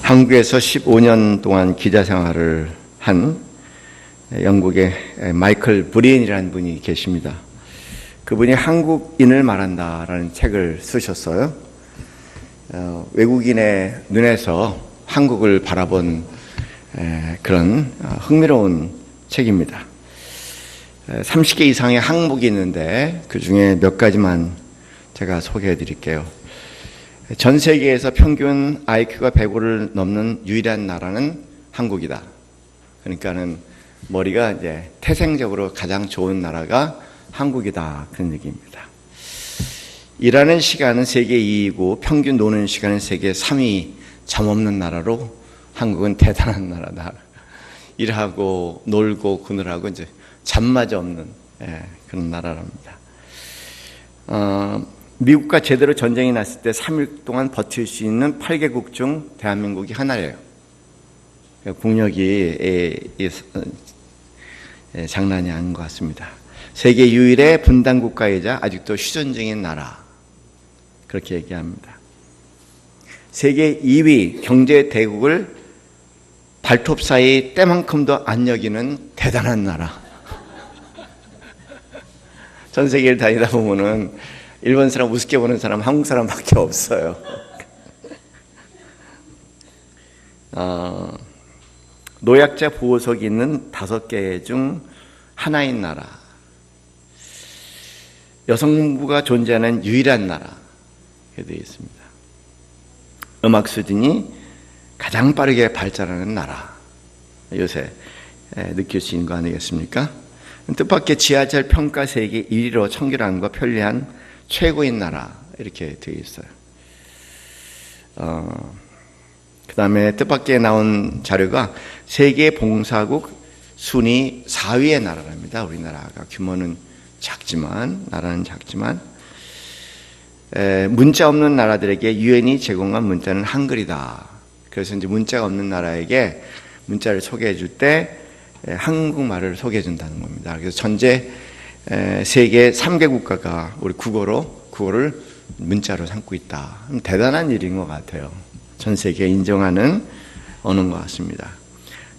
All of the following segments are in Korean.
한국에서 15년 동안 기자 생활을 한 영국의 마이클 브리엔이라는 분이 계십니다. 그분이 한국인을 말한다라는 책을 쓰셨어요. 외국인의 눈에서 한국을 바라본 그런 흥미로운 책입니다. 30개 이상의 항목이 있는데 그 중에 몇 가지만 제가 소개해 드릴게요. 전 세계에서 평균 IQ가 105를 넘는 유일한 나라는 한국이다. 그러니까는 머리가 이제 태생적으로 가장 좋은 나라가 한국이다. 그런 얘기입니다. 일하는 시간은 세계 2위고 평균 노는 시간은 세계 3위 잠 없는 나라로 한국은 대단한 나라다. 일하고 놀고 그늘하고 이제 잠마저 없는 그런 나라랍니다. 미국과 제대로 전쟁이 났을 때 3일 동안 버틸 수 있는 8개국 중 대한민국이 하나예요. 국력이 장난이 아닌 것 같습니다. 세계 유일의 분단 국가이자 아직도 휴전 중인 나라. 그렇게 얘기합니다. 세계 2위 경제 대국을 발톱 사이 때만큼도 안 여기는 대단한 나라. 전 세계를 다니다 보면은 일본 사람 우습게 보는 사람 한국 사람밖에 없어요. 노약자 보호석이 있는 5개 중 하나인 나라. 여성부가 존재하는 유일한 나라. 이렇게 되어 있습니다. 음악 수준이 가장 빠르게 발전하는 나라. 요새 느낄 수 있는 거 아니겠습니까? 뜻밖의 지하철 평가 세계 1위로 청결함과 편리한 최고인 나라 이렇게 되어 있어요. 그 다음에 뜻밖의 나온 자료가 세계 봉사국 순위 4위의 나라랍니다. 우리나라가 규모는 작지만 나라는 작지만 문자 없는 나라들에게 유엔이 제공한 문자는 한글이다. 그래서 이제 문자가 없는 나라에게 문자를 소개해 줄 때 한국말을 소개해 준다는 겁니다. 그래서 전체 세계 3개 국가가 우리 국어를 문자로 삼고 있다. 대단한 일인 것 같아요. 전 세계에 인정하는 언어인 것 같습니다.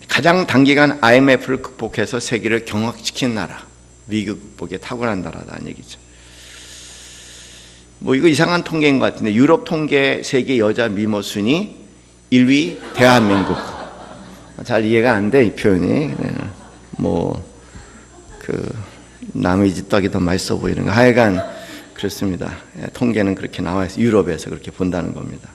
가장 단기간 IMF를 극복해서 세계를 경악시킨 나라. 위기 극복에 탁월한 나라다는 얘기죠. 뭐 이거 이상한 통계인 것 같은데 유럽 통계 세계 여자 미모 순위 1위 대한민국. 잘 이해가 안 돼, 이 표현이. 남의 집 떡이 더 맛있어 보이는 거. 하여간 그렇습니다. 통계는 그렇게 나와 있어요. 유럽에서 그렇게 본다는 겁니다.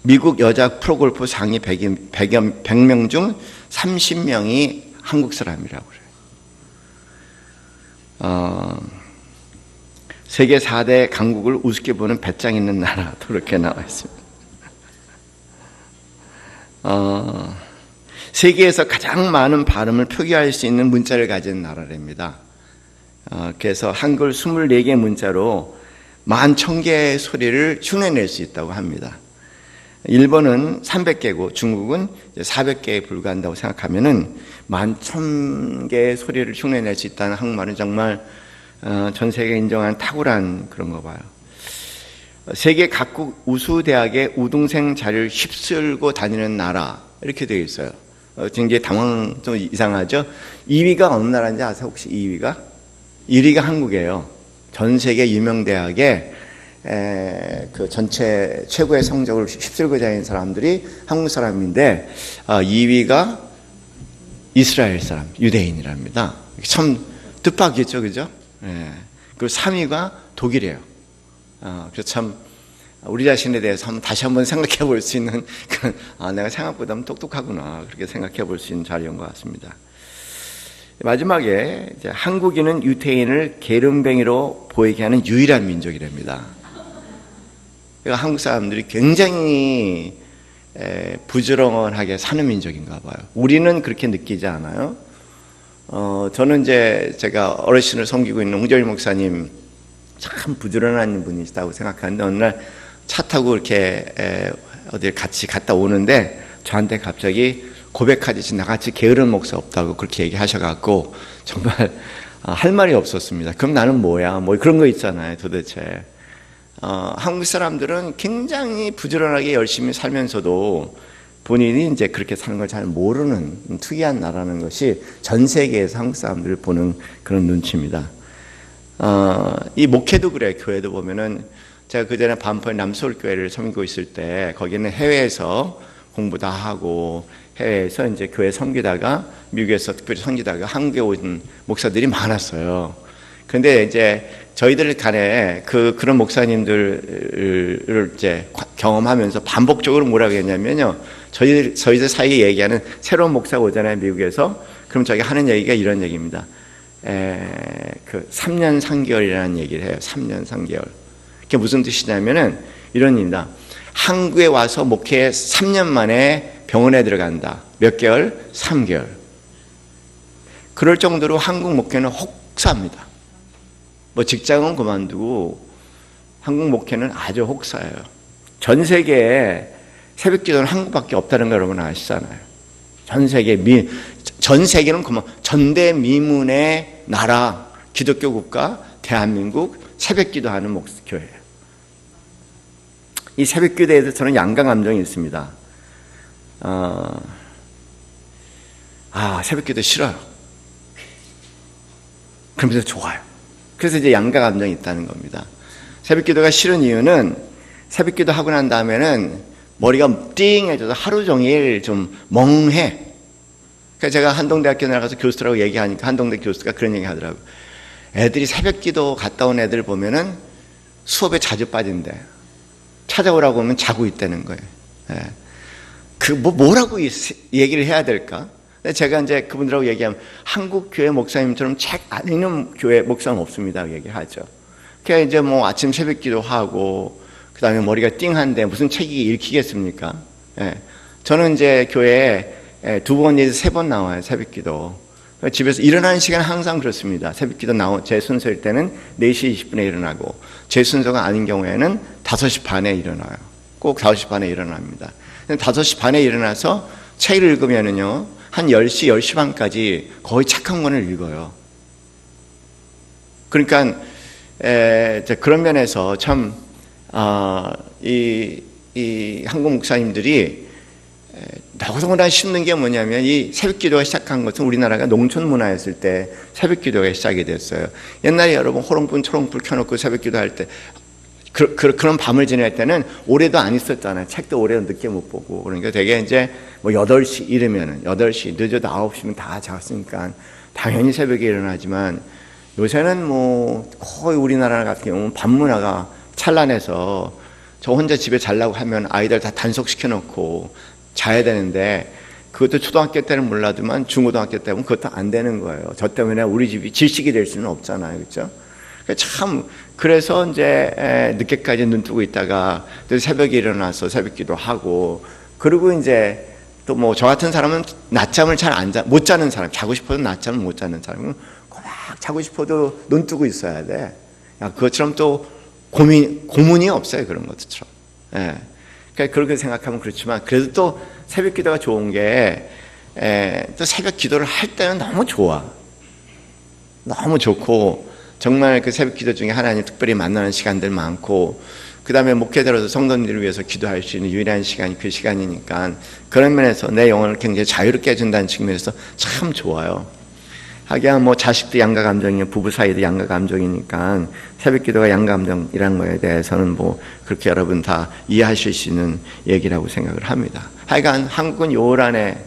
미국 여자 프로골프 상위 100명 중 30명이 한국 사람이라고 그래요. 세계 4대 강국을 우습게 보는 배짱 있는 나라도 그렇게 나와 있습니다. 세계에서 가장 많은 발음을 표기할 수 있는 문자를 가진 나라랍니다. 그래서 한글 24개 문자로 11,000개의 소리를 흉내낼 수 있다고 합니다. 일본은 300개고 중국은 400개에 불과한다고 생각하면은 11,000개의 소리를 흉내낼 수 있다는 한국말은 정말 전 세계에 인정한 탁월한 그런 거 봐요. 세계 각국 우수 대학의 우등생 자리를 휩쓸고 다니는 나라 이렇게 되어 있어요. 굉장히 좀 이상하죠? 2위가 어느 나라인지 아세요? 혹시 2위가? 1위가 한국이에요. 전 세계 유명 대학에 그 전체 최고의 성적을 휩쓸고 다니는 사람들이 한국 사람인데 2위가 이스라엘 사람, 유대인이랍니다. 참 뜻밖이죠, 그죠? 그리고 3위가 독일이에요. 그래서 참 우리 자신에 대해서 다시 한번 생각해 볼 수 있는 그런 내가 생각보다 똑똑하구나 그렇게 생각해 볼 수 있는 자리인 것 같습니다. 마지막에 이제 한국인은 유태인을 게으름뱅이로 보이게 하는 유일한 민족이랍니다. 그러니까 한국 사람들이 굉장히 부지런하게 사는 민족인가 봐요. 우리는 그렇게 느끼지 않아요. 저는 이제 제가 어르신을 섬기고 있는 홍정일 목사님 참 부지런한 분이시다고 생각하는데 어느 날 차 타고 이렇게 어딜 같이 갔다 오는데 저한테 갑자기 고백하듯이 나같이 게으른 목사 없다고 그렇게 얘기하셔갖고 정말 할 말이 없었습니다. 그럼 나는 뭐야? 뭐 그런 거 있잖아요. 도대체 한국 사람들은 굉장히 부지런하게 열심히 살면서도 본인이 이제 그렇게 사는 걸 잘 모르는 특이한 나라는 것이 전 세계에서 한국 사람들을 보는 그런 눈치입니다. 이 목회도 그래요. 교회도 보면은 제가 그전에 반포의 남서울교회를 섬기고 있을 때 거기는 해외에서 공부 다 하고 해외에서 이제 교회 섬기다가 미국에서 특별히 섬기다가 한국에 온 목사들이 많았어요. 그런데 이제 저희들 간에 그런 목사님들을 이제 경험하면서 반복적으로 뭐라고 했냐면요. 저희들 사이에 얘기하는 새로운 목사가 오잖아요, 미국에서. 그럼 저희가 하는 얘기가 이런 얘기입니다. 3년 3개월이라는 얘기를 해요. 3년 3개월. 그게 무슨 뜻이냐면은 이런 얘기입니다. 한국에 와서 목회 3년 만에 병원에 들어간다. 몇 개월? 3개월. 그럴 정도로 한국 목회는 혹사입니다. 뭐 직장은 그만두고 한국 목회는 아주 혹사예요. 전 세계에 새벽 기도는 한국밖에 없다는 거 여러분 아시잖아요. 전 세계는 그만 전대미문의 나라, 기독교 국가, 대한민국 새벽 기도하는 교회예요. 이 새벽 기도에 대해서 저는 양가 감정이 있습니다. 새벽 기도 싫어요. 그러면서 좋아요. 그래서 이제 양가 감정이 있다는 겁니다. 새벽 기도가 싫은 이유는 새벽 기도 하고 난 다음에는 머리가 띵해져서 하루 종일 좀 멍해. 그래서 제가 한동대학교 나가서 교수들하고 얘기하니까 한동대 교수가 그런 얘기 하더라고요. 애들이 새벽 기도 갔다 온 애들 보면은 수업에 자주 빠진대. 찾아오라고 하면 자고 있다는 거예요. 뭐라고 얘기를 해야 될까? 제가 이제 그분들하고 얘기하면 한국 교회 목사님처럼 책 안 읽는 교회 목사는 없습니다. 얘기하죠. 그래서 이제 뭐 아침 새벽 기도하고 그 다음에 머리가 띵한데 무슨 책이 읽히겠습니까? 저는 이제 교회에 2번 내지 3번 나와요. 새벽 기도. 집에서 일어나는 시간은 항상 그렇습니다. 새벽 기도 제 순서일 때는 4시 20분에 일어나고 제 순서가 아닌 경우에는 5시 반에 일어나요. 꼭 5시 반에 일어납니다. 5시 반에 일어나서 책을 읽으면은요, 한 10시, 10시 반까지 거의 책 한 권을 읽어요. 그러니까, 그런 면에서 참, 이 한국 목사님들이 너무나 힘든 게 뭐냐면 이 새벽 기도가 시작한 것은 우리나라가 농촌 문화였을 때 새벽 기도가 시작이 됐어요. 옛날에 여러분 호롱불 초롱불 켜놓고 새벽 기도할 때 그런 밤을 지낼 때는 오래도 안 있었잖아요. 책도 오래 늦게 못 보고. 그러니까 되게 이제 뭐 8시 이르면은 8시 늦어도 9시면 다 잤으니까 당연히 새벽에 일어나지만 요새는 뭐 거의 우리나라 같은 경우는 밤 문화가 찬란해서 저 혼자 집에 자려고 하면 아이들 다 단속시켜 놓고 자야 되는데 그것도 초등학교 때는 몰라도만 중고등학교 때는 그것도 안 되는 거예요. 저 때문에 우리 집이 질식이 될 수는 없잖아요. 그렇죠? 참 그래서 이제 늦게까지 눈 뜨고 있다가 또 새벽에 일어나서 새벽 기도하고 그리고 이제 또 뭐 저 같은 사람은 낮잠을 못 자는 사람, 자고 싶어도 낮잠을 못 자는 사람은 꼬박 자고 싶어도 눈 뜨고 있어야 돼. 그것처럼 또 고문이 없어요. 그런 것처럼. 그러니까 그렇게 생각하면 그렇지만 그래도 또 새벽 기도가 좋은 게 또 새벽 기도를 할 때는 너무 좋아. 너무 좋고 정말 그 새벽 기도 중에 하나님 특별히 만나는 시간들 많고 그 다음에 목회자로서 성도님들을 위해서 기도할 수 있는 유일한 시간이 그 시간이니까 그런 면에서 내 영혼을 굉장히 자유롭게 해준다는 측면에서 참 좋아요. 하기야 뭐 자식도 양가 감정이고 부부 사이도 양가 감정이니까 새벽 기도가 양가 감정이라는 거에 대해서는 뭐 그렇게 여러분 다 이해하실 수 있는 얘기라고 생각을 합니다. 하여간 한국은 요란에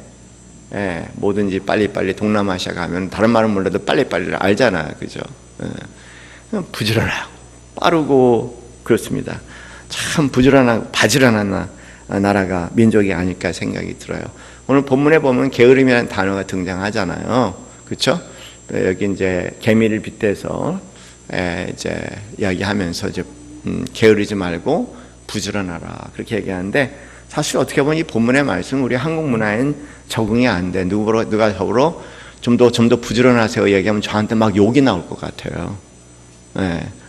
뭐든지 빨리빨리 동남아시아 가면 다른 말은 몰라도 빨리빨리를 알잖아요. 그죠? 부지런하고 빠르고 그렇습니다. 참 부지런하고 바지런한 나라가 민족이 아닐까 생각이 들어요. 오늘 본문에 보면 게으름이라는 단어가 등장하잖아요. 그렇죠? 여기 이제 개미를 빗대서 이제 이야기하면서 이제 게으르지 말고 부지런하라 그렇게 얘기하는데 사실 어떻게 보면 이 본문의 말씀은 우리 한국 문화엔 적응이 안 돼. 누가 저보러 좀 더 부지런하세요 얘기하면 저한테 막 욕이 나올 것 같아요.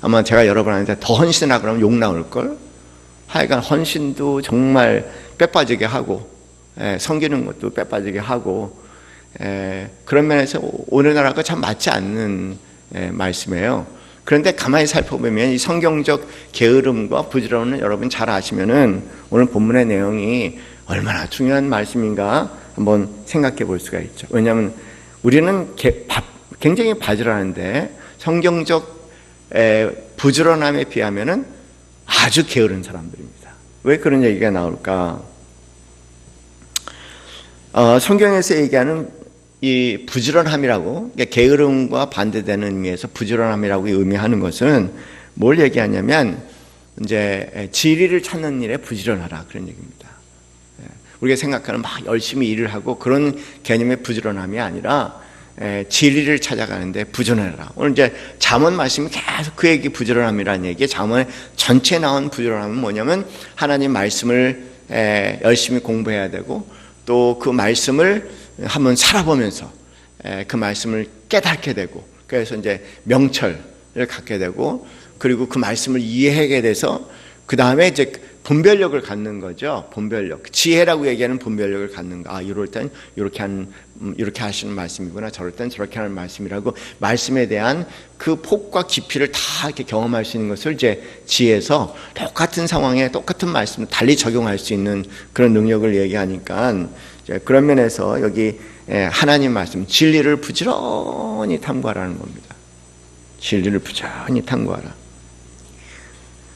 아마 제가 여러분한테 더 헌신하라 그러면 욕 나올 걸. 하여간 헌신도 정말 빼빠지게 하고 섬기는 것도 빼빠지게 하고 그런 면에서 오늘날하고 참 맞지 않는 말씀이에요. 그런데 가만히 살펴보면 이 성경적 게으름과 부지런은 여러분 잘 아시면은 오늘 본문의 내용이 얼마나 중요한 말씀인가 한번 생각해 볼 수가 있죠. 왜냐하면 우리는 굉장히 바지런한데 성경적 부지런함에 비하면은 아주 게으른 사람들입니다. 왜 그런 얘기가 나올까? 성경에서 얘기하는 이 부지런함이라고, 그러니까 게으름과 반대되는 의미에서 부지런함이라고 의미하는 것은 뭘 얘기하냐면 이제 진리를 찾는 일에 부지런하라 그런 얘기입니다. 우리가 생각하는 막 열심히 일을 하고 그런 개념의 부지런함이 아니라 진리를 찾아가는데 부지런해라. 오늘 이제 잠언 말씀이 계속 그 얘기 부지런함이라는 얘기. 잠언의 전체 나온 부지런함은 뭐냐면 하나님 말씀을 열심히 공부해야 되고 또 그 말씀을 한번 살아보면서 그 말씀을 깨닫게 되고 그래서 이제 명철을 갖게 되고 그리고 그 말씀을 이해하게 돼서 그 다음에 이제 분별력을 갖는 거죠. 분별력. 지혜라고 얘기하는 분별력을 갖는 거. 이럴 땐 이렇게 하시는 말씀이구나. 저럴 땐 저렇게 하는 말씀이라고 말씀에 대한 그 폭과 깊이를 다 이렇게 경험할 수 있는 것을 이제 지혜에서 똑같은 상황에 똑같은 말씀을 달리 적용할 수 있는 그런 능력을 얘기하니까 이제 그런 면에서 여기 하나님 말씀, 진리를 부지런히 탐구하라는 겁니다. 진리를 부지런히 탐구하라.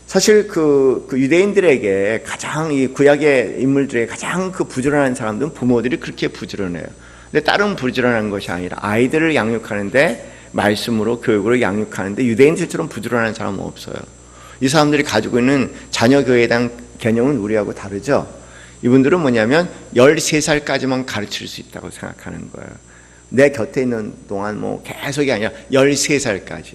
사실 그 유대인들에게 가장 이 구약의 인물들에게 가장 그 부지런한 사람들은 부모들이 그렇게 부지런해요. 근데 다른 부지런한 것이 아니라 아이들을 양육하는데 말씀으로 교육으로 양육하는데 유대인들처럼 부지런한 사람은 없어요. 이 사람들이 가지고 있는 자녀 교회에 대한 개념은 우리하고 다르죠. 이분들은 뭐냐면 13살까지만 가르칠 수 있다고 생각하는 거예요. 내 곁에 있는 동안 뭐 계속이 아니라 13살까지.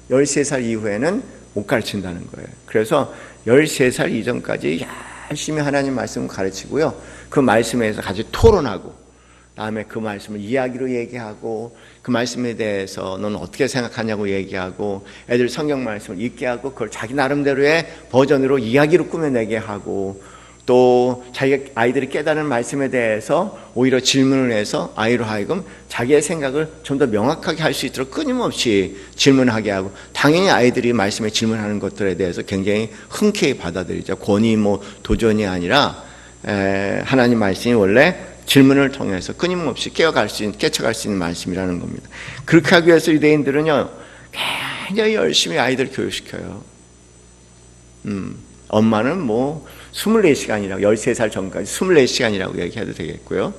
13살 이후에는 못 가르친다는 거예요. 그래서 13살 이전까지 열심히 하나님 말씀을 가르치고요. 그 말씀에서 같이 토론하고 다음에 그 말씀을 이야기로 얘기하고 그 말씀에 대해서 너는 어떻게 생각하냐고 얘기하고 애들 성경 말씀을 읽게 하고 그걸 자기 나름대로의 버전으로 이야기로 꾸며내게 하고 또 자기 아이들이 깨달은 말씀에 대해서 오히려 질문을 해서 아이로 하여금 자기의 생각을 좀 더 명확하게 할 수 있도록 끊임없이 질문하게 하고 당연히 아이들이 말씀에 질문하는 것들에 대해서 굉장히 흔쾌히 받아들이죠. 권위 도전이 아니라 하나님 말씀이 원래 질문을 통해서 끊임없이 깨쳐갈 수 있는 말씀이라는 겁니다. 그렇게 하기 위해서 유대인들은요 굉장히 열심히 아이들 교육시켜요. 엄마는 24시간이라고 13살 전까지 24시간이라고 얘기해도 되겠고요.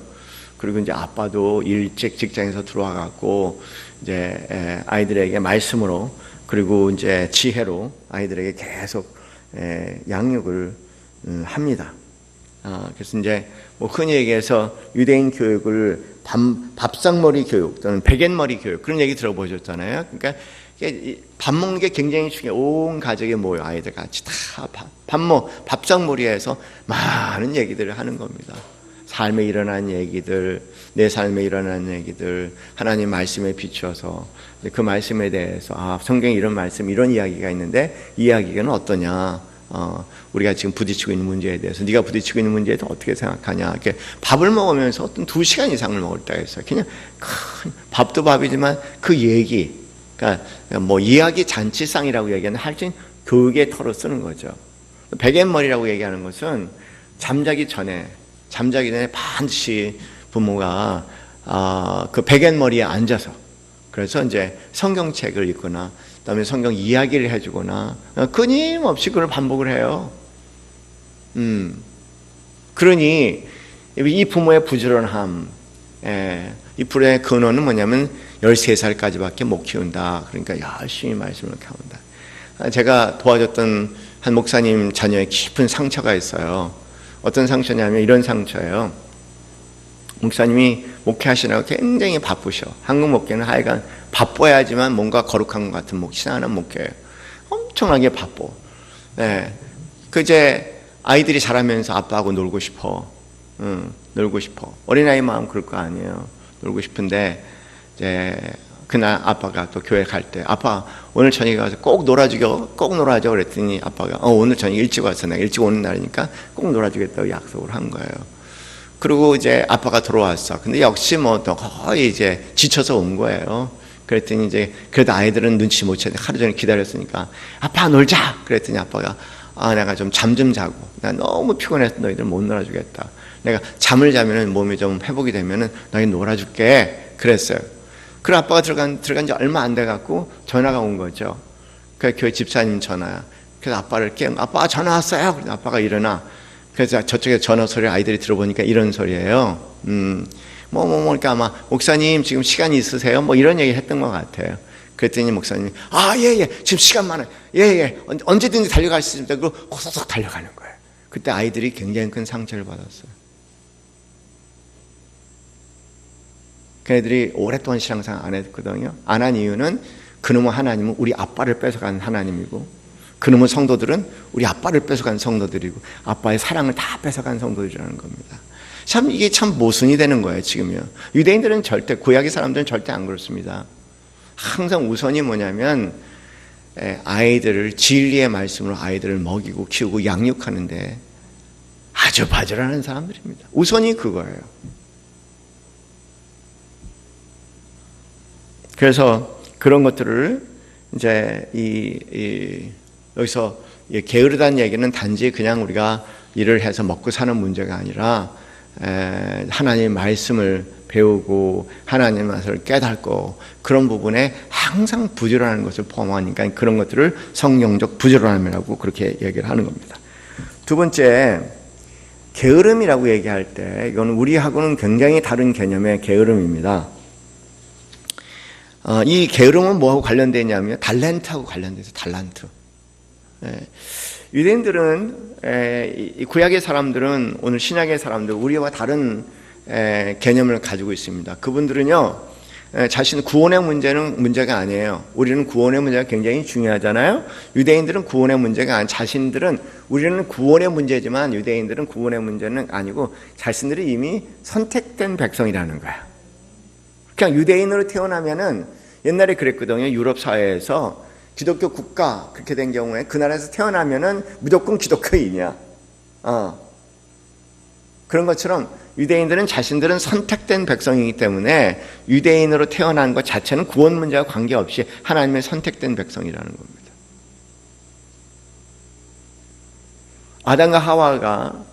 그리고 이제 아빠도 일찍 직장에서 들어와 갖고 이제 아이들에게 말씀으로 그리고 이제 지혜로 아이들에게 계속 양육을 합니다. 그래서 이제 흔히 얘기해서 유대인 교육을 밥상머리 교육 또는 베갯머리 교육 그런 얘기 들어보셨잖아요. 그러니까 밥 먹는 게 굉장히 중요해요. 온 가족이 모여 아이들 같이 다 밥상머리에서 많은 얘기들을 하는 겁니다. 삶에 일어난 얘기들, 내 삶에 일어난 얘기들, 하나님 말씀에 비추어서 그 말씀에 대해서 성경에 이런 말씀, 이런 이야기가 있는데 이 이야기는 어떠냐? 우리가 지금 부딪히고 있는 문제에 대해서 네가 부딪히고 있는 문제에 대해서 어떻게 생각하냐? 이렇게 밥을 먹으면서 어떤 2시간 이상을 먹을 때가 있어요. 그냥 밥도 밥이지만 그 얘기, 그러니까 이야기 잔치상이라고 얘기하는 할진 교육의 터로 쓰는 거죠. 베갯머리라고 얘기하는 것은 잠자기 전에 반드시 부모가 그 베갯머리에 앉아서 그래서 이제 성경책을 읽거나 그다음에 성경 이야기를 해주거나 끊임없이 그걸 반복을 해요. 그러니 이 부모의 부지런함, 이 불의 근원은 뭐냐면 13살까지밖에 못 키운다. 그러니까 열심히 말씀을 키운다. 제가 도와줬던 한 목사님 자녀에 깊은 상처가 있어요. 어떤 상처냐면 이런 상처예요. 목사님이 목회하시느라고 굉장히 바쁘셔. 한국 목회는 하여간 바빠야지만 뭔가 거룩한 것 같은 신앙하는 목회예요. 엄청나게 바빠. 이제 아이들이 자라면서 아빠하고 놀고 싶어. 놀고 싶어. 어린아이 마음 그럴 거 아니에요. 놀고 싶은데 이제 그날 아빠가 또 교회 갈 때 아빠 오늘 저녁에 가서 꼭 놀아주겨 그랬더니 아빠가 오늘 저녁 일찍 와서 내가 일찍 오는 날이니까 꼭 놀아주겠다고 약속을 한 거예요. 그리고 이제 아빠가 들어왔어. 근데 역시 또 거의 이제 지쳐서 온 거예요. 그랬더니 이제 그래도 아이들은 눈치 못 채고 하루 종일 기다렸으니까 아빠 놀자. 그랬더니 아빠가 내가 좀 잠 좀 자고 나 너무 피곤해서 너희들 못 놀아주겠다. 내가 잠을 자면은 몸이 좀 회복이 되면은 너희 놀아줄게. 그랬어요. 그래 아빠가 들어간 지 얼마 안 돼 갖고 전화가 온 거죠. 그 교회 집사님 전화야. 그래서 아빠를 아빠 전화 왔어요. 그래서 아빠가 일어나. 그래서 저쪽에 전화 소리를 아이들이 들어보니까 이런 소리예요. 그러니까 아마 목사님 지금 시간이 있으세요? 뭐 이런 얘기 했던 것 같아요. 그랬더니 목사님이 예. 지금 시간 많아요. 예. 언제든지 달려갈 수 있습니다. 그리고 호소속 달려가는 거예요. 그때 아이들이 굉장히 큰 상처를 받았어요. 걔네들이 오랫동안 신앙생활 안 했거든요. 안 한 이유는 그놈의 하나님은 우리 아빠를 뺏어간 하나님이고 그놈의 성도들은 우리 아빠를 뺏어간 성도들이고 아빠의 사랑을 다 뺏어간 성도들이라는 겁니다. 참 이게 참 모순이 되는 거예요 지금요. 유대인들은 절대, 구약의 사람들은 절대 안 그렇습니다. 항상 우선이 뭐냐면 아이들을 진리의 말씀으로 아이들을 먹이고 키우고 양육하는데 아주 바지런한 사람들입니다. 우선이 그거예요. 그래서 그런 것들을 이제 여기서 게으르다는 얘기는 단지 그냥 우리가 일을 해서 먹고 사는 문제가 아니라 하나님의 말씀을 배우고 하나님의 말씀을 깨닫고 그런 부분에 항상 부지런한 것을 포함하니까 그런 것들을 성경적 부지런함이라고 그렇게 얘기를 하는 겁니다. 두 번째, 게으름이라고 얘기할 때 이건 우리하고는 굉장히 다른 개념의 게으름입니다. 이 게으름은 뭐하고 관련되어 있냐면 달란트하고 관련돼서 달란트. 유대인들은 구약의 사람들은 오늘 신약의 사람들 우리와 다른 개념을 가지고 있습니다. 그분들은요 자신 구원의 문제는 문제가 아니에요. 우리는 구원의 문제가 굉장히 중요하잖아요. 유대인들은 구원의 문제가 자신들은 우리는 구원의 문제지만 유대인들은 구원의 문제는 아니고 자신들이 이미 선택된 백성이라는 거야. 그냥 유대인으로 태어나면은 옛날에 그랬거든요. 유럽 사회에서 기독교 국가 그렇게 된 경우에 그 나라에서 태어나면은 무조건 기독교인이야. 그런 것처럼 유대인들은 자신들은 선택된 백성이기 때문에 유대인으로 태어난 것 자체는 구원 문제와 관계없이 하나님의 선택된 백성이라는 겁니다. 아담과 하와가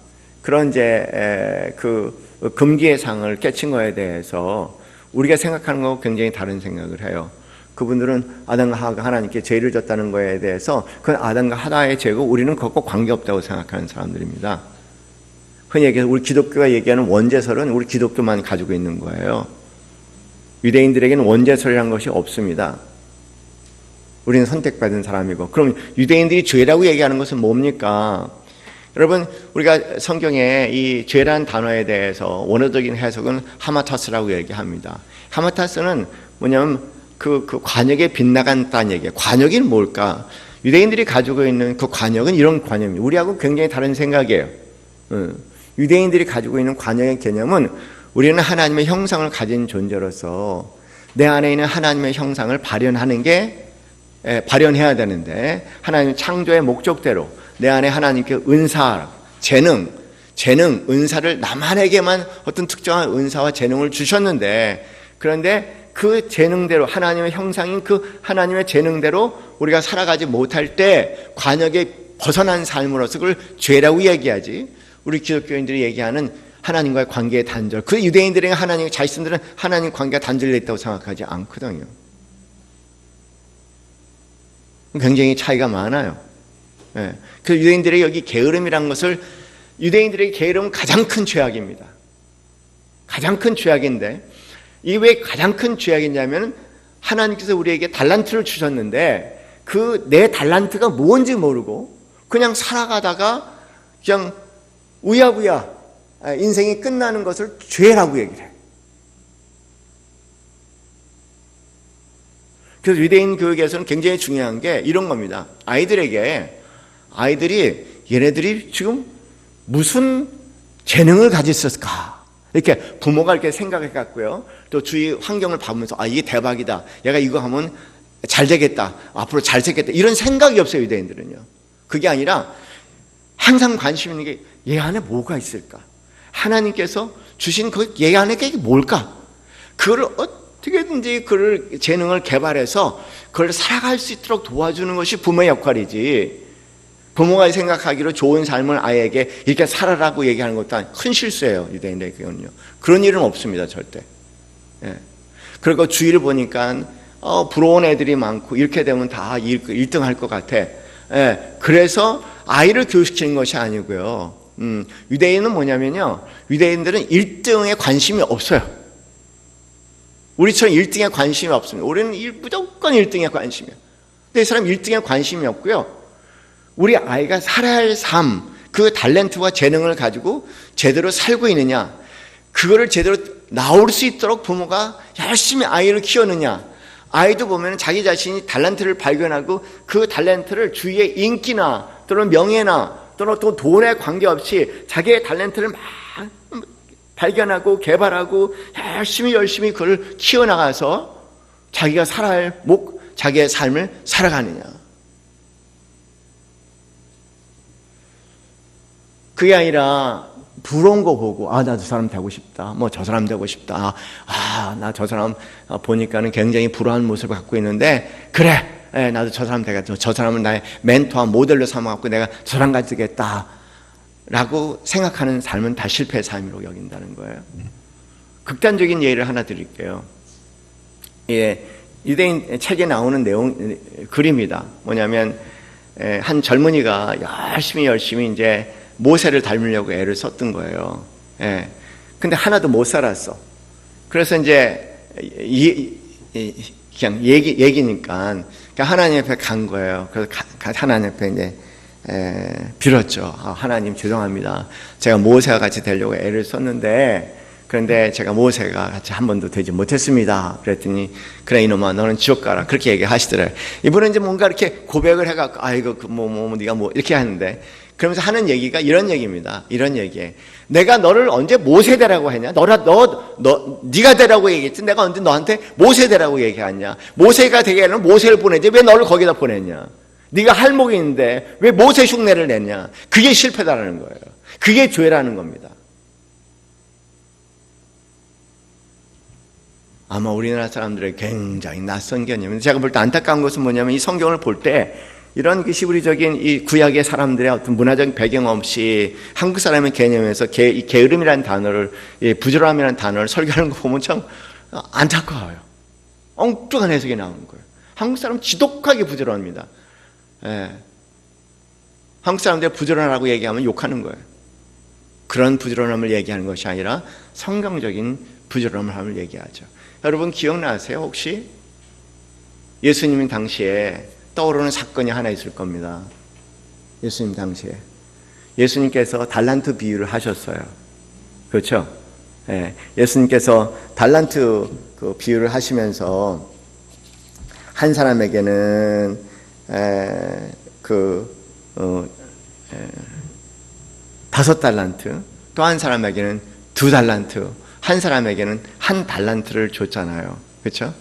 그런 이제 그 금기의 상을 깨친 거에 대해서 우리가 생각하는 것과 굉장히 다른 생각을 해요. 그분들은 아담과 하와가 하나님께 죄를 졌다는 것에 대해서 그건 아담과 하와의 죄고 우리는 그것과 관계없다고 생각하는 사람들입니다. 흔히 얘기해서 우리 기독교가 얘기하는 원죄설은 우리 기독교만 가지고 있는 거예요. 유대인들에게는 원죄설이라는 것이 없습니다. 우리는 선택받은 사람이고. 그럼 유대인들이 죄라고 얘기하는 것은 뭡니까? 여러분 우리가 성경에 이 죄라는 단어에 대해서 원어적인 해석은 하마타스라고 얘기합니다. 하마타스는 뭐냐면 그 관역에 빗나간다는 얘기예요. 관역이 뭘까? 유대인들이 가지고 있는 그 관역은 이런 관역입니다. 우리하고 굉장히 다른 생각이에요. 유대인들이 가지고 있는 관역의 개념은 우리는 하나님의 형상을 가진 존재로서 내 안에 있는 하나님의 형상을 발현해야 되는데 하나님의 창조의 목적대로 내 안에 하나님께 은사, 재능, 은사를 나만에게만 어떤 특정한 은사와 재능을 주셨는데 그런데 그 재능대로 하나님의 형상인 그 하나님의 재능대로 우리가 살아가지 못할 때 관역에 벗어난 삶으로서 그걸 죄라고 얘기하지 우리 기독교인들이 얘기하는 하나님과의 관계의 단절 그 유대인들에게 하나님 자신들은 하나님 관계가 단절되어 있다고 생각하지 않거든요. 굉장히 차이가 많아요. 그 유대인들의 여기 게으름이라는 것을 유대인들의 게으름은 가장 큰 죄악입니다. 가장 큰 죄악인데 이게 왜 가장 큰 죄악이냐면 하나님께서 우리에게 달란트를 주셨는데 그 내 달란트가 뭔지 모르고 그냥 살아가다가 그냥 우야부야 인생이 끝나는 것을 죄라고 얘기를 해요. 그래서 유대인 교육에서는 굉장히 중요한 게 이런 겁니다. 아이들이 얘네들이 지금 무슨 재능을 가졌을까? 이렇게 부모가 이렇게 생각해 갖고요. 또 주위 환경을 봐보면서 이게 대박이다. 얘가 이거 하면 잘 되겠다. 앞으로 잘 되겠다. 이런 생각이 없어요, 유대인들은요. 그게 아니라 항상 관심 있는 게 얘 안에 뭐가 있을까? 하나님께서 주신 그 얘 안에 게 뭘까? 그걸 어떻게든지 그를 재능을 개발해서 그걸 살아갈 수 있도록 도와주는 것이 부모의 역할이지, 부모가 생각하기로 좋은 삶을 아이에게 이렇게 살아라고 얘기하는 것도 큰 실수예요. 유대인에게는요. 그런 일은 없습니다. 절대. 예. 그리고 주위를 보니까 부러운 애들이 많고 이렇게 되면 다 1등 할 것 같아. 예. 그래서 아이를 교육시키는 것이 아니고요. 유대인은 뭐냐면요, 유대인들은 1등에 관심이 없어요. 우리처럼 1등에 관심이 없습니다. 우리는 무조건 1등에 관심이에요. 근데 이 사람 1등에 관심이 없고요, 우리 아이가 살아야 할 삶, 그 탤런트와 재능을 가지고 제대로 살고 있느냐, 그거를 제대로 나올 수 있도록 부모가 열심히 아이를 키우느냐. 아이도 보면 자기 자신이 탤런트를 발견하고 그 탤런트를 주위의 인기나 또는 명예나 또는 어떤 돈에 관계없이 자기의 탤런트를 막 발견하고 개발하고 열심히 그걸 키워나가서 자기가 살아야 할 자기의 삶을 살아가느냐. 그게 아니라 부러운 거 보고 나 저 사람 되고 싶다, 뭐 저 사람 되고 싶다, 나 저 사람 보니까는 굉장히 불우한 모습을 갖고 있는데 그래, 나도 저 사람 되겠다, 저 사람을 나의 멘토와 모델로 삼아갖고 내가 저 사람 같이 되겠다 라고 생각하는 삶은 다 실패의 삶으로 여긴다는 거예요. 극단적인 예를 하나 드릴게요. 유대인 책에 나오는 글입니다. 뭐냐면 한 젊은이가 열심히 이제 모세를 닮으려고 애를 썼던 거예요. 근데 하나도 못 살았어. 그래서 이제 그냥 얘기니까 하나님 앞에 간 거예요. 그래서 하나님 앞에 이제 빌었죠. 하나님 죄송합니다. 제가 모세와 같이 되려고 애를 썼는데 그런데 제가 모세가 같이 한 번도 되지 못했습니다. 그랬더니 그래 이놈아 너는 지옥 가라 그렇게 얘기하시더래요. 이분은 이제 뭔가 이렇게 고백을 해갖고 아이고 네가 이렇게 하는데, 그러면서 하는 얘기가 이런 얘기입니다. 이런 얘기에 내가 너를 언제 모세 되라고 했냐? 네가 되라고 얘기했지. 내가 언제 너한테 모세 되라고 얘기했냐? 모세가 되게 하려면 모세를 보내지 왜 너를 거기다 보냈냐? 네가 할목이 있는데 왜 모세 흉내를 냈냐? 그게 실패다라는 거예요. 그게 죄라는 겁니다. 아마 우리나라 사람들의 굉장히 낯선 개념인데, 제가 볼 때 안타까운 것은 뭐냐면 이 성경을 볼 때 이런 그 시부리적인 이 구약의 사람들의 어떤 문화적 배경 없이 한국 사람의 개념에서 게으름이라는 단어를, 부지런함이라는 단어를 설교하는 거 보면 참 안타까워요. 엉뚱한 해석이 나오는 거예요. 한국 사람 지독하게 부지런합니다. 한국 사람들이 부지런하라고 얘기하면 욕하는 거예요. 그런 부지런함을 얘기하는 것이 아니라 성경적인 부지런함을 얘기하죠. 여러분 기억나세요? 혹시 예수님 당시에 떠오르는 사건이 하나 있을 겁니다. 예수님 당시에 예수님께서 달란트 비유를 하셨어요. 그렇죠? 예수님께서 달란트 그 비유를 하시면서 한 사람에게는 5달란트, 또 한 사람에게는 2달란트, 한 사람에게는 1달란트를 줬잖아요. 그렇죠?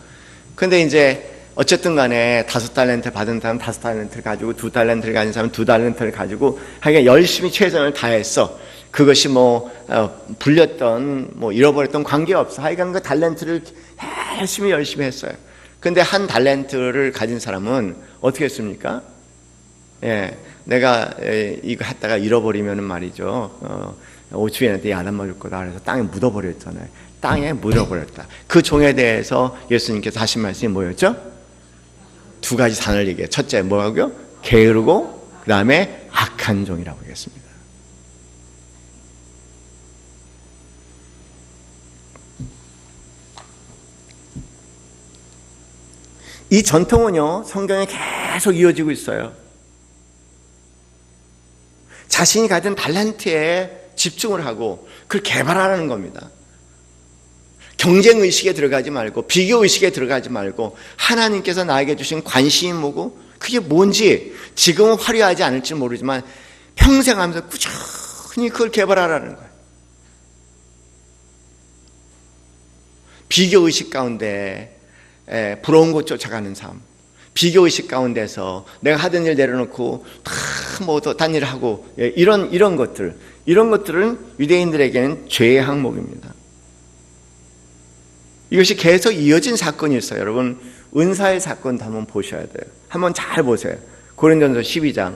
근데 이제 어쨌든 간에 5달란트 받은 사람 5달란트를 가지고 2달란트를 가진 사람 2달란트를 가지고 하여간 열심히 최선을 다했어. 그것이 불렸던 잃어버렸던 관계없어. 하여간 그 달란트를 열심히 했어요. 근데 1달란트를 가진 사람은 어떻게 했습니까? 내가 이거 했다가 잃어버리면 말이죠. 5주에는 내 안 맞을 거다. 그래서 땅에 묻어버렸잖아요. 땅에 묻어버렸다. 그 종에 대해서 예수님께서 하신 말씀이 뭐였죠? 2가지 단어를 얘기해요. 첫째 뭐라고요? 게으르고 그 다음에 악한 종이라고 하겠습니다. 이 전통은요 성경에 계속 이어지고 있어요. 자신이 가진 달란트에 집중을 하고 그걸 개발하라는 겁니다. 경쟁의식에 들어가지 말고 비교의식에 들어가지 말고 하나님께서 나에게 주신 관심이 뭐고 그게 뭔지 지금은 화려하지 않을지 모르지만 평생 하면서 꾸준히 그걸 개발하라는 거예요. 비교의식 가운데 부러운 것 쫓아가는 삶, 비교의식 가운데서 내가 하던 일 내려놓고 딴 일을 하고 이런 것들은 유대인들에게는 죄의 항목입니다. 이것이 계속 이어진 사건이 있어요. 여러분, 은사의 사건도 한번 보셔야 돼요. 한번 잘 보세요. 고린도전서 12장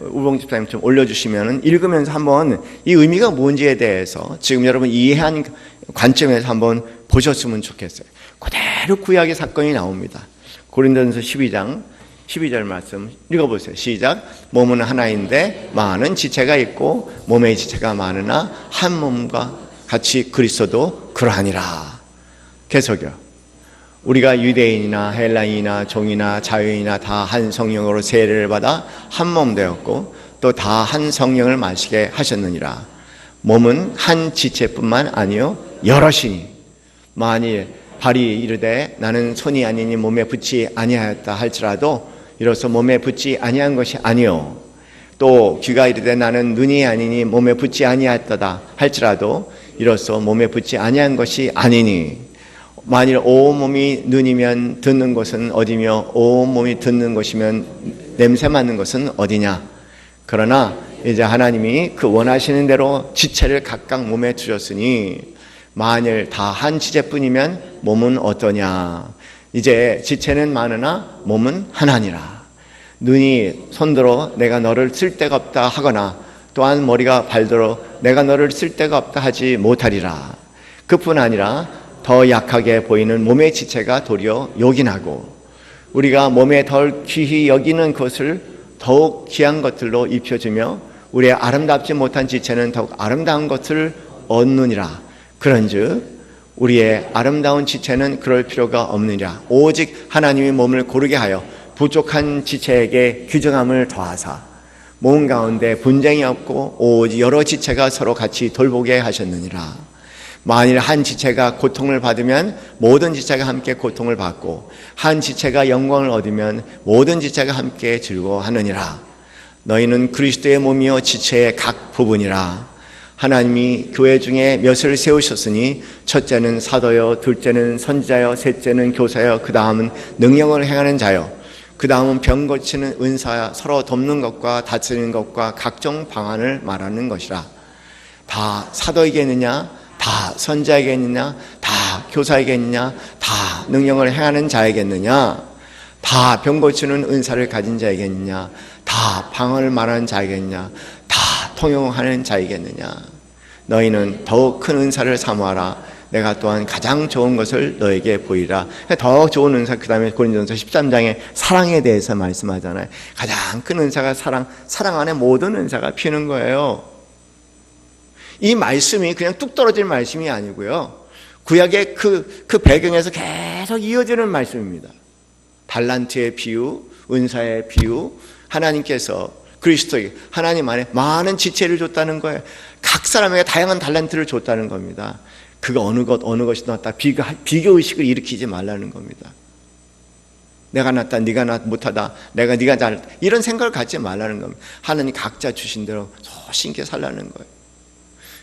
우봉 집사님 좀 올려주시면 읽으면서 한번 이 의미가 뭔지에 대해서 지금 여러분 이해한 관점에서 한번 보셨으면 좋겠어요. 그대로 구약의 사건이 나옵니다. 고린도전서 12장 12절 말씀 읽어보세요. 시작. 몸은 하나인데 많은 지체가 있고 몸의 지체가 많으나 한 몸과 같이 그리스도도 그러하니라. 계속요. 우리가 유대인이나 헬라인이나 종이나 자유인이나 다 한 성령으로 세례를 받아 한 몸 되었고 또 다 한 성령을 마시게 하셨느니라. 몸은 한 지체뿐만 아니요 여럿이니 만일 발이 이르되 나는 손이 아니니 몸에 붙지 아니하였다 할지라도 이로써 몸에 붙지 아니한 것이 아니요 또 귀가 이르되 나는 눈이 아니니 몸에 붙지 아니하였다 할지라도 이로써 몸에 붙지 아니한 것이 아니니 만일 온 몸이 눈이면 듣는 것은 어디며 온 몸이 듣는 것이면 냄새 맡는 것은 어디냐. 그러나 이제 하나님이 그 원하시는 대로 지체를 각각 몸에 주셨으니 만일 다 한 지체뿐이면 몸은 어떠냐. 이제 지체는 많으나 몸은 하나니라. 눈이 손들어 내가 너를 쓸 데가 없다 하거나 또한 머리가 발들어 내가 너를 쓸 데가 없다 하지 못하리라. 그뿐 아니라 더 약하게 보이는 몸의 지체가 도리어 요긴하고 우리가 몸에 덜 귀히 여기는 것을 더욱 귀한 것들로 입혀주며 우리의 아름답지 못한 지체는 더욱 아름다운 것을 얻느니라. 그런즉 우리의 아름다운 지체는 그럴 필요가 없느니라. 오직 하나님이 몸을 고르게 하여 부족한 지체에게 규정함을 더하사 몸 가운데 분쟁이 없고 오직 여러 지체가 서로 같이 돌보게 하셨느니라. 만일 한 지체가 고통을 받으면 모든 지체가 함께 고통을 받고 한 지체가 영광을 얻으면 모든 지체가 함께 즐거워하느니라. 너희는 그리스도의 몸이요 지체의 각 부분이라. 하나님이 교회 중에 몇을 세우셨으니 첫째는 사도요 둘째는 선지자요 셋째는 교사요 그 다음은 능력을 행하는 자요 그 다음은 병 고치는 은사야 서로 돕는 것과 다스리는 것과 각종 방안을 말하는 것이라. 다 사도에게느냐 다 선지자에게느냐 다 교사에게느냐 다 능력을 행하는 자에게느냐 다 병 고치는 은사를 가진 자에게느냐 다 방언을 말하는 자에게느냐 다 통용하는 자에게느냐. 너희는 더욱 큰 은사를 사모하라. 내가 또한 가장 좋은 것을 너에게 보이라. 더 좋은 은사, 그 다음에 고린도전서 13장에 사랑에 대해서 말씀하잖아요. 가장 큰 은사가 사랑 안에 모든 은사가 피는 거예요. 이 말씀이 그냥 뚝 떨어질 말씀이 아니고요. 구약의 그 배경에서 계속 이어지는 말씀입니다. 달란트의 비유, 은사의 비유, 하나님께서 그리스도에게 하나님 안에 많은 지체를 줬다는 거예요. 각 사람에게 다양한 달란트를 줬다는 겁니다. 그가 어느 것이 낫다 비교의식을 일으키지 말라는 겁니다. 내가 낫다, 네가 못하다, 네가 잘했다 이런 생각을 갖지 말라는 겁니다. 하나님 각자 주신 대로 소신있게 살라는 거예요.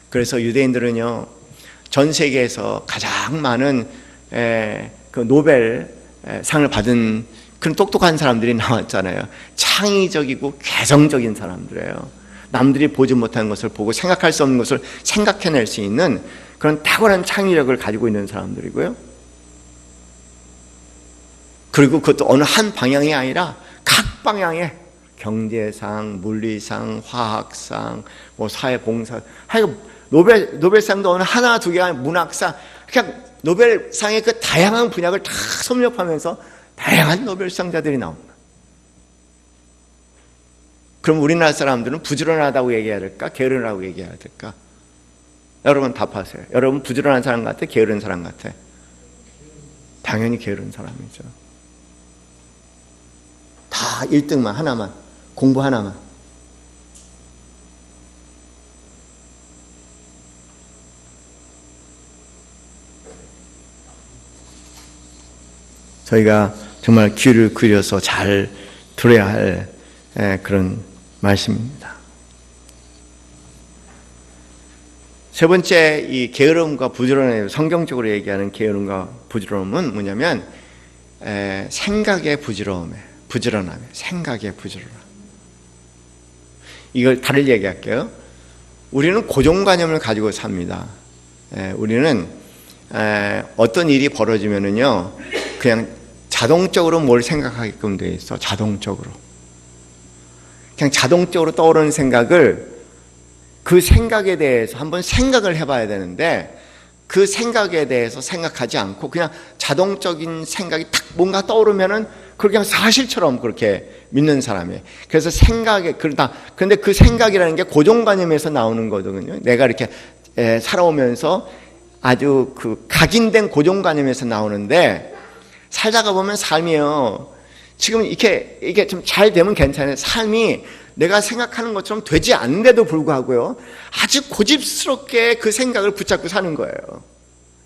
그래서 유대인들은요 전 세계에서 가장 많은 그 노벨 상을 받은 그런 똑똑한 사람들이 나왔잖아요. 창의적이고 개성적인 사람들이에요. 남들이 보지 못하는 것을 보고 생각할 수 없는 것을 생각해낼 수 있는 그런 탁월한 창의력을 가지고 있는 사람들이고요. 그리고 그것도 어느 한 방향이 아니라 각 방향에 경제상, 물리상, 화학상, 사회봉사, 하여간 노벨상도 어느 하나 두 개가 문학상, 그냥 노벨상의 그 다양한 분야를 다 섭렵하면서 다양한 노벨상자들이 나옵니다. 그럼 우리나라 사람들은 부지런하다고 얘기해야 될까? 게으르다고 얘기해야 될까? 여러분 답하세요. 여러분 부지런한 사람 같아? 게으른 사람 같아? 당연히 게으른 사람이죠. 다 1등만 하나만, 공부 하나만. 저희가 정말 귀를 기울여서 잘 들어야 할 그런 말씀입니다. 세 번째, 이 게으름과 부지런함, 성경적으로 얘기하는 게으름과 부지런함은 뭐냐면 생각의 부지런함, 생각의 부지런함. 이걸 다르게 얘기할게요. 우리는 고정관념을 가지고 삽니다. 우리는 어떤 일이 벌어지면은요, 그냥 자동적으로 뭘 생각하게끔 돼 있어. 자동적으로. 그냥 자동적으로 떠오르는 생각을, 그 생각에 대해서 한번 생각을 해봐야 되는데, 그 생각에 대해서 생각하지 않고 그냥 자동적인 생각이 탁 뭔가 떠오르면은 그걸 그냥 사실처럼 그렇게 믿는 사람이에요. 그래서 그런데 그 생각이라는 게 고정관념에서 나오는 거거든요. 내가 이렇게 살아오면서 아주 그 각인된 고정관념에서 나오는데, 살다가 보면 삶이요, 지금 이게 좀 잘 되면 괜찮아요. 삶이 내가 생각하는 것처럼 되지 않는데도 불구하고요, 아주 고집스럽게 그 생각을 붙잡고 사는 거예요.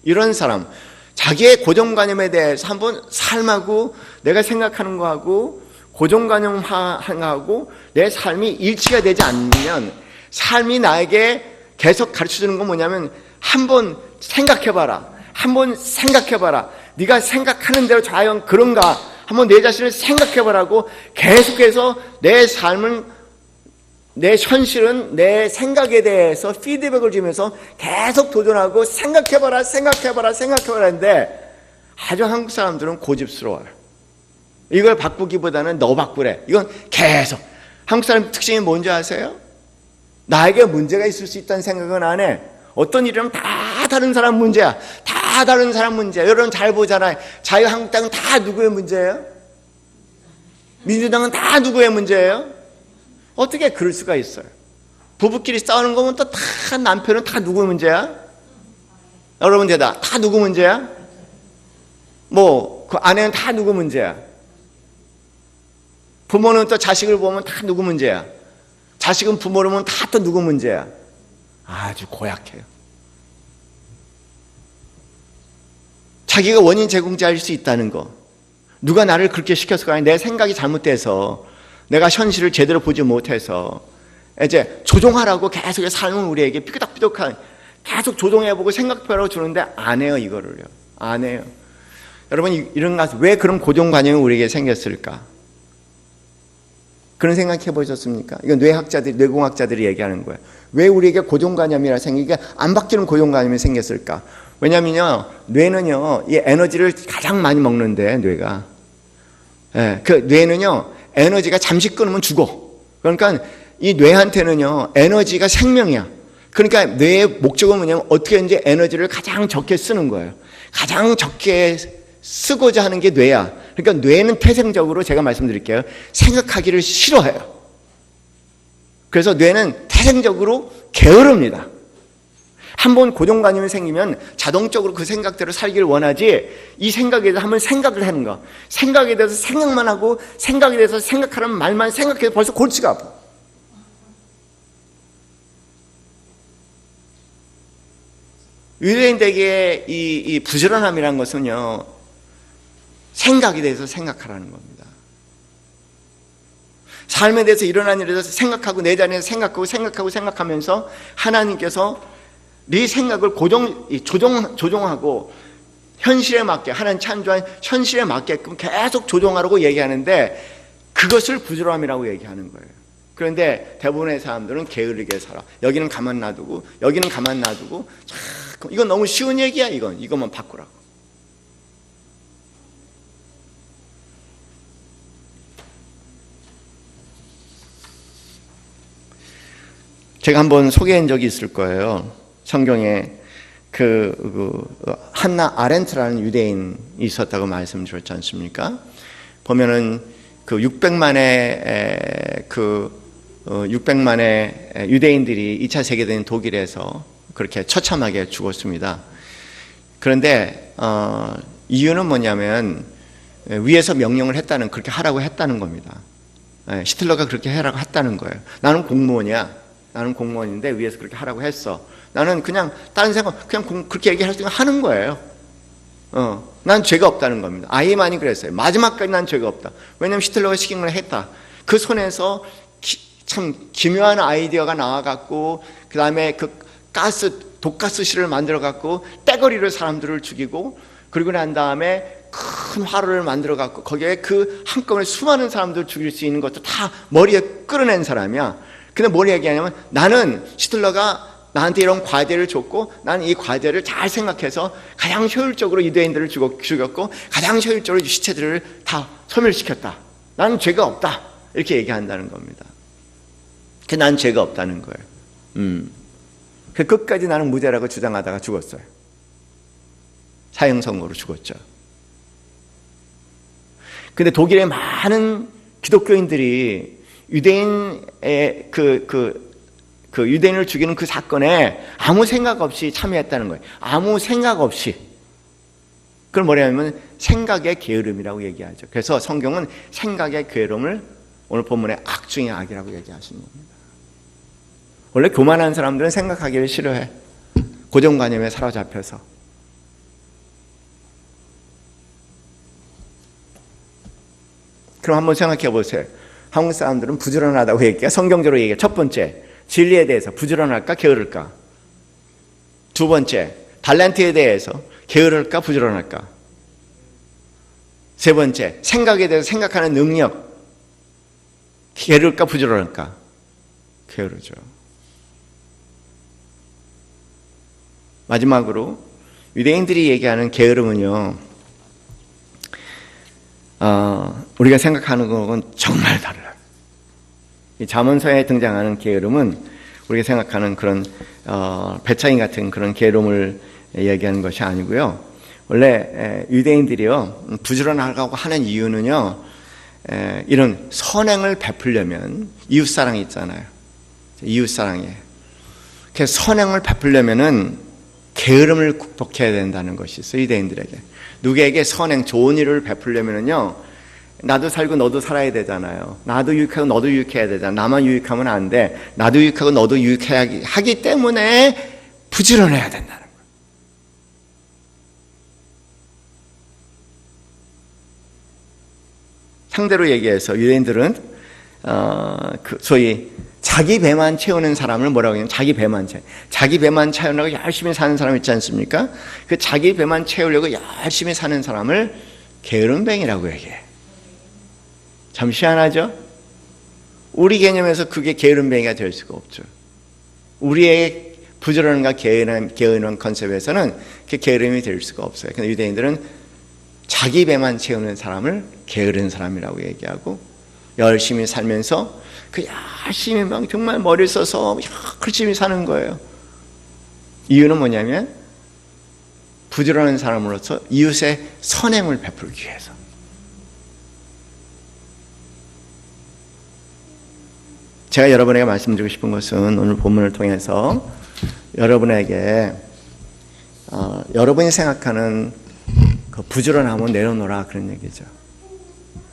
이런 사람, 자기의 고정관념에 대해서 한번 삶하고 내가 생각하는 거하고 고정관념하고 내 삶이 일치가 되지 않으면, 삶이 나에게 계속 가르쳐주는 건 뭐냐면, 한번 생각해봐라. 한번 생각해봐라. 네가 생각하는 대로 과연 그런가? 한번 내 자신을 생각해보라고 계속해서 내 삶은, 내 현실은 내 생각에 대해서 피드백을 주면서 계속 도전하고 생각해봐라 하는데, 아주 한국 사람들은 고집스러워요. 이걸 바꾸기보다는 너 바꾸래. 이건 계속. 한국 사람 특징이 뭔지 아세요? 나에게 문제가 있을 수 있다는 생각은 안 해. 어떤 일이면 다 다른 사람 문제야. 다 다른 사람 문제야. 여러분 잘 보잖아요. 자유한국당은 다 누구의 문제예요? 민주당은 다 누구의 문제예요? 어떻게 그럴 수가 있어요? 부부끼리 싸우는 거면 또 다 남편은 다 누구의 문제야? 여러분 대답. 다 누구 문제야? 그 아내는 다 누구 문제야? 부모는 또 자식을 보면 다 누구 문제야? 자식은 부모를 보면 다 또 누구 문제야? 아주 고약해요. 자기가 원인 제공자일 수 있다는 거. 누가 나를 그렇게 시켜서가 아니라 내 생각이 잘못돼서, 내가 현실을 제대로 보지 못해서 이제 조종하라고 계속 삶은 우리에게 삐그덕삐덕한, 계속 조종해보고 생각해보라고 주는데 안 해요. 이거를요. 안 해요. 여러분, 이런 가서 왜 그런 고정관념이 우리에게 생겼을까? 그런 생각 해보셨습니까? 이건 뇌공학자들이 얘기하는 거예요. 왜 우리에게 고정관념이라 생기게 안 바뀌는 고정관념이 생겼을까? 왜냐면요, 뇌는요, 이 에너지를 가장 많이 먹는데, 뇌가. 그 뇌는요, 에너지가 잠시 끊으면 죽어. 그러니까 이 뇌한테는요, 에너지가 생명이야. 그러니까 뇌의 목적은 뭐냐면 어떻게 이제 에너지를 가장 적게 쓰는 거예요. 가장 적게 쓰고자 하는 게 뇌야. 그러니까 뇌는 태생적으로, 제가 말씀드릴게요, 생각하기를 싫어해요. 그래서 뇌는 태생적으로 게으릅니다. 한번 고정관념이 생기면 자동적으로 그 생각대로 살기를 원하지, 이 생각에 대해서 한번 생각을 하는 거, 생각에 대해서 생각만 하고 생각에 대해서 생각하는 말만 생각해서 벌써 골치가 아파. 유대인에게 이 부지런함이라는 것은요, 생각에 대해서 생각하라는 겁니다. 삶에 대해서 일어난 일에 대해서 생각하고, 내 자리에서 생각하면서 하나님께서 네 생각을 조종하고 현실에 맞게, 하나님 창조한 현실에 맞게끔 계속 조종하라고 얘기하는데, 그것을 부지런함이라고 얘기하는 거예요. 그런데 대부분의 사람들은 게으르게 살아. 여기는 가만 놔두고 여기는 가만 놔두고, 이건 너무 쉬운 얘기야. 이것만 바꾸라고. 제가 한번 소개한 적이 있을 거예요. 성경에 한나 아렌트라는 유대인이 있었다고 말씀드렸지 않습니까? 보면은 600만의 유대인들이 2차 세계대전 독일에서 그렇게 처참하게 죽었습니다. 그런데 이유는 뭐냐면, 위에서 명령을 그렇게 하라고 했다는 겁니다. 히틀러가 그렇게 하라고 했다는 거예요. 나는 공무원이야. 나는 공무원인데 위에서 그렇게 하라고 했어. 나는 그냥 다른 생각, 그냥 그렇게 얘기할 수 하는 거예요. 난 죄가 없다는 겁니다. 아이만이 그랬어요. 마지막까지 난 죄가 없다. 왜냐하면 히틀러가 시킨 걸 했다. 그 손에서 참 기묘한 아이디어가 나와갖고, 그 다음에 독가스실을 만들어갖고 떼거리로 사람들을 죽이고, 그리고 난 다음에 큰 화로를 만들어갖고 거기에 그 한꺼번에 수많은 사람들을 죽일 수 있는 것도 다 머리에 끌어낸 사람이야. 근데 뭘 얘기하냐면, 나는 히틀러가 나한테 이런 과제를 줬고 나는 이 과제를 잘 생각해서 가장 효율적으로 유대인들을 죽였고 가장 효율적으로 시체들을 다 소멸시켰다. 나는 죄가 없다. 이렇게 얘기한다는 겁니다. 난 죄가 없다는 거예요. 그 끝까지 나는 무죄라고 주장하다가 죽었어요. 사형 선고로 죽었죠. 근데 독일의 많은 기독교인들이 유대인의 유대인을 죽이는 그 사건에 아무 생각 없이 참여했다는 거예요. 아무 생각 없이. 그걸 뭐냐면 생각의 게으름이라고 얘기하죠. 그래서 성경은 생각의 게으름을 오늘 본문에 악 중의 악이라고 얘기하시는 겁니다. 원래 교만한 사람들은 생각하기를 싫어해. 고정관념에 사로잡혀서. 그럼 한번 생각해 보세요. 한국 사람들은 부지런하다고 얘기해요. 성경적으로 얘기해요. 첫 번째, 진리에 대해서 부지런할까 게으를까? 두 번째, 달란트에 대해서 게으를까 부지런할까? 세 번째, 생각에 대해서 생각하는 능력 게으를까 부지런할까? 게으르죠. 마지막으로 유대인들이 얘기하는 게으름은요, 우리가 생각하는 것은 정말 달라요. 이 잠언서에 등장하는 게으름은 우리가 생각하는 그런 배짱이 같은 그런 게으름을 얘기하는 것이 아니고요. 원래 유대인들이요 부지런하다고 하는 이유는요, 이런 선행을 베풀려면 이웃사랑이 있잖아요. 이웃사랑이에요. 그래서 선행을 베풀려면은 게으름을 극복해야 된다는 것이 있어요. 유대인들에게. 누구에게 선행, 좋은 일을 베풀려면은요, 나도 살고 너도 살아야 되잖아요. 나도 유익하고 너도 유익해야 되잖아. 나만 유익하면 안 돼. 나도 유익하고 너도 유익해야 하기 때문에 부지런해야 된다는 거예요. 상대로 얘기해서 유대인들은 소위 자기 배만 채우는 사람을 뭐라고 해요? 자기 배만 채우려고 열심히 사는 사람 있지 않습니까? 그 자기 배만 채우려고 열심히 사는 사람을 게으름뱅이라고 얘기해. 참 희한하죠? 우리 개념에서 그게 게으름뱅이가 될 수가 없죠. 우리의 부지런함과 게으름 컨셉에서는 그 게으름이 될 수가 없어요. 근데 유대인들은 자기 배만 채우는 사람을 게으른 사람이라고 얘기하고, 열심히 살면서 그 열심히 막 정말 머리를 써서 열심히 사는 거예요. 이유는 뭐냐면 부지런한 사람으로서 이웃의 선행을 베풀기 위해서. 제가 여러분에게 말씀드리고 싶은 것은 오늘 본문을 통해서 여러분에게 여러분이 생각하는 그 부지런함을 내려놓으라 그런 얘기죠.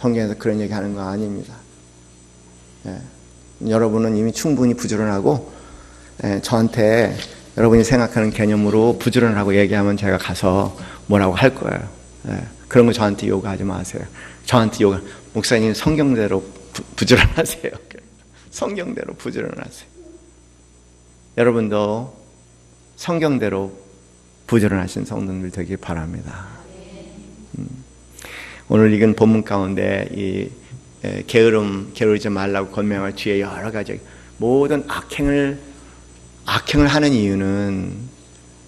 성경에서 그런 얘기하는 거 아닙니다. 여러분은 이미 충분히 부지런하고, 저한테 여러분이 생각하는 개념으로 부지런하고 얘기하면 제가 가서 뭐라고 할 거예요. 그런 거 저한테 요구하지 마세요. 저한테 목사님 성경대로 부지런하세요. 성경대로 부지런하세요. 여러분도 성경대로 부지런하신 성도들 되길 바랍니다. 오늘 읽은 본문 가운데 이 게으르지 말라고 권명할 뒤에 여러 가지 모든 악행을 하는 이유는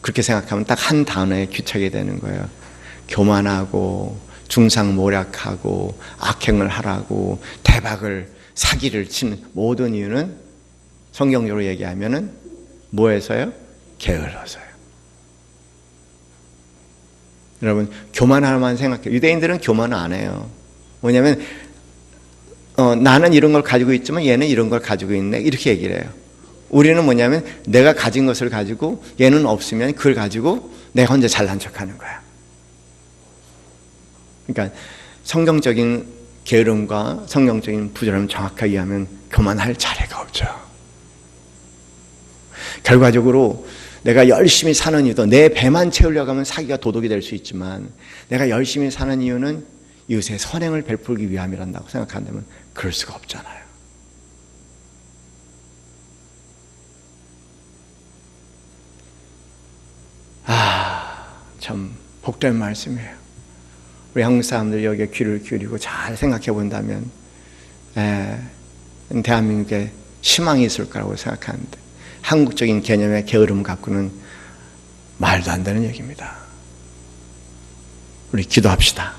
그렇게 생각하면 딱 한 단어에 규착이 되는 거예요. 교만하고 중상모략하고 악행을 하라고 사기를 치는 모든 이유는 성경적으로 얘기하면은 뭐에서요? 게을러서요. 여러분, 교만하만 생각해요. 유대인들은 교만을 안 해요. 뭐냐면 나는 이런 걸 가지고 있지만 얘는 이런 걸 가지고 있네, 이렇게 얘기를 해요. 우리는 뭐냐면 내가 가진 것을 가지고 얘는 없으면 그걸 가지고 내가 혼자 잘난 척하는 거야. 그러니까 성경적인 게으름과 성경적인 부지런함을 정확하게 이해하면 교만할 자리가 없죠. 결과적으로 내가 열심히 사는 이유도 내 배만 채우려고 하면 사기가 도덕이 될 수 있지만, 내가 열심히 사는 이유는 이웃의 선행을 베풀기 위함이란다고 생각한다면 그럴 수가 없잖아요. 참 복된 말씀이에요. 우리 한국 사람들 여기에 귀를 기울이고 잘 생각해 본다면 대한민국에 희망이 있을 거라고 생각하는데, 한국적인 개념의 게으름 갖고는 말도 안 되는 얘기입니다. 우리 기도합시다.